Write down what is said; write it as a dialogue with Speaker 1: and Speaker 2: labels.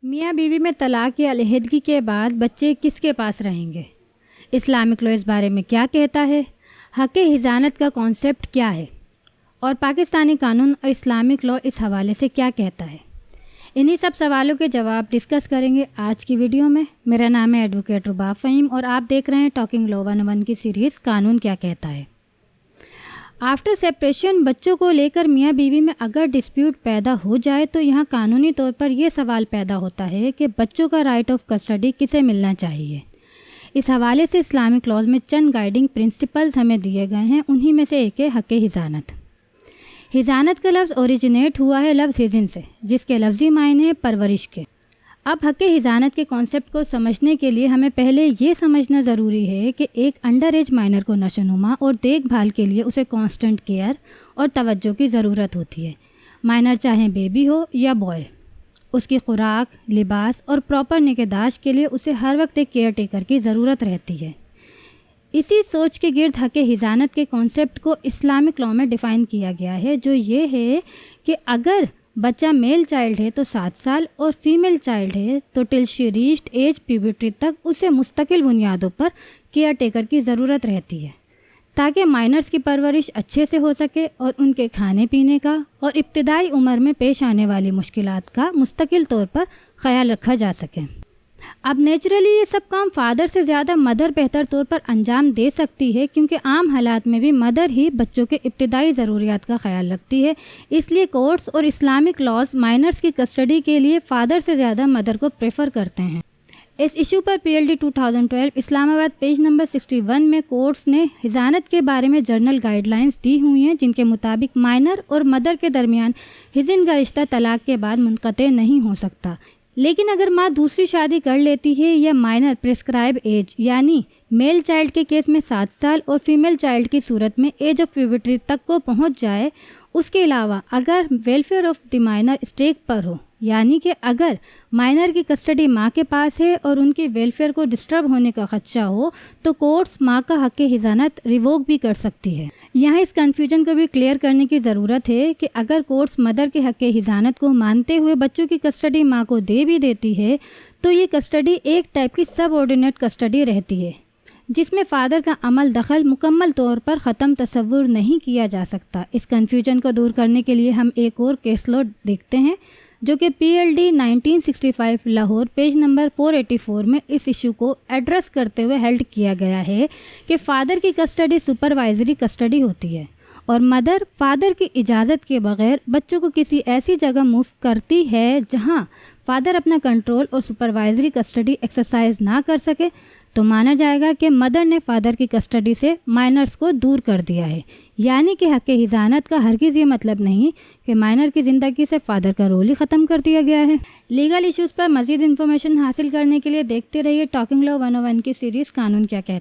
Speaker 1: میاں بیوی میں طلاق یا علیحدگی کے بعد بچے کس کے پاس رہیں گے؟ اسلامک لا اس بارے میں کیا کہتا ہے؟ حق حضانت کا کانسیپٹ کیا ہے؟ اور پاکستانی قانون اور اسلامک لا اس حوالے سے کیا کہتا ہے؟ انہی سب سوالوں کے جواب ڈسکس کریں گے آج کی ویڈیو میں۔ میرا نام ہے ایڈوکیٹ رباب فہیم اور آپ دیکھ رہے ہیں ٹاکنگ لا 101 کی سیریز قانون کیا کہتا ہے۔ آفٹر سیپریشن بچوں کو لے کر میاں بیوی میں اگر ڈسپیوٹ پیدا ہو جائے تو یہاں قانونی طور پر یہ سوال پیدا ہوتا ہے کہ بچوں کا رائٹ آف کسٹڈی کسے ملنا چاہیے۔ اس حوالے سے اسلامک لاز میں چند گائیڈنگ پرنسپلز ہمیں دیے گئے ہیں، انہی میں سے ایک ہے حق حضانت۔ حضانت کا لفظ اوریجنیٹ ہوا ہے لفظ حزن سے، جس کے لفظی معنی ہے پرورش کے۔ اب حق حضانت کے کانسیپٹ کو سمجھنے کے لیے ہمیں پہلے یہ سمجھنا ضروری ہے کہ ایک انڈر ایج مائنر کو نشوونما اور دیکھ بھال کے لیے اسے کانسٹنٹ کیئر اور توجہ کی ضرورت ہوتی ہے۔ مائنر چاہے بیبی ہو یا بوائے، اس کی خوراک، لباس اور پراپر نگہداشت کے لیے اسے ہر وقت ایک کیئر ٹیکر کی ضرورت رہتی ہے۔ اسی سوچ کے گرد حق حضانت کے کانسیپٹ کو اسلامک لا میں ڈیفائن کیا گیا ہے، جو یہ ہے کہ اگر بچہ میل چائلڈ ہے تو 7 سال اور فیمیل چائلڈ ہے تو ٹل شی ریچڈ ایج پیوبرٹی تک اسے مستقل بنیادوں پر کیئر ٹیکر کی ضرورت رہتی ہے، تاکہ مائنرز کی پرورش اچھے سے ہو سکے اور ان کے کھانے پینے کا اور ابتدائی عمر میں پیش آنے والی مشکلات کا مستقل طور پر خیال رکھا جا سکے۔ اب نیچرلی یہ سب کام فادر سے زیادہ مدر بہتر طور پر انجام دے سکتی ہے، کیونکہ عام حالات میں بھی مدر ہی بچوں کے ابتدائی ضروریات کا خیال رکھتی ہے۔ اس لیے کورٹس اور اسلامک لاز مائنرز کی کسٹڈی کے لیے فادر سے زیادہ مدر کو پریفر کرتے ہیں۔ اس ایشو پر PLD 2012 اسلام آباد پیج نمبر 61 میں کورٹس نے حضانت کے بارے میں جرنل گائیڈ لائنز دی ہوئی ہیں، جن کے مطابق مائنر اور مدر کے درمیان حضن کا رشتہ طلاق کے بعد منقطع نہیں ہو سکتا، لیکن اگر ماں دوسری شادی کر لیتی ہے یا مائنر پرسکرائب ایج یعنی میل چائلڈ کے کیس میں 7 سال اور فیمیل چائلڈ کی صورت میں ایج آف پیوبرٹی تک کو پہنچ جائے، اس کے علاوہ اگر welfare of the minor stake پر ہو، یعنی کہ اگر مائنر کی کسٹڈی ماں کے پاس ہے اور ان کی ویلفیئر کو ڈسٹرب ہونے کا خدشہ ہو، تو کورٹس ماں کا حق حضانت ریووک بھی کر سکتی ہے۔ یہاں اس کنفیوژن کو بھی کلیئر کرنے کی ضرورت ہے کہ اگر کورٹس مدر کے حق حضانت کو مانتے ہوئے بچوں کی کسٹڈی ماں کو دے بھی دیتی ہے، تو یہ کسٹڈی ایک ٹائپ کی سب آرڈینیٹ کسٹڈی رہتی ہے، جس میں فادر کا عمل دخل مکمل طور پر ختم تصور نہیں کیا جا سکتا۔ اس کنفیوژن کو دور کرنے کے لیے ہم ایک اور کیس لا دیکھتے ہیں، جو کہ PLD 1965 لاہور پیج نمبر 484 میں اس ایشو کو ایڈریس کرتے ہوئے ہیلڈ کیا گیا ہے کہ فادر کی کسٹڈی سپروائزری کسٹڈی ہوتی ہے اور مدر فادر کی اجازت کے بغیر بچوں کو کسی ایسی جگہ موو کرتی ہے جہاں فادر اپنا کنٹرول اور سپروائزری کسٹڈی ایکسرسائز نہ کر سکے، تو مانا جائے گا کہ مدر نے فادر کی کسٹڈی سے مائنرز کو دور کر دیا ہے۔ یعنی کہ حق حضانت کا ہرگز یہ مطلب نہیں کہ مائنر کی زندگی سے فادر کا رول ہی ختم کر دیا گیا ہے۔ لیگل ایشوز پر مزید انفارمیشن حاصل کرنے کے لیے دیکھتے رہیے ٹاکنگ لا 101 کی سیریز قانون کیا کہتا ہے۔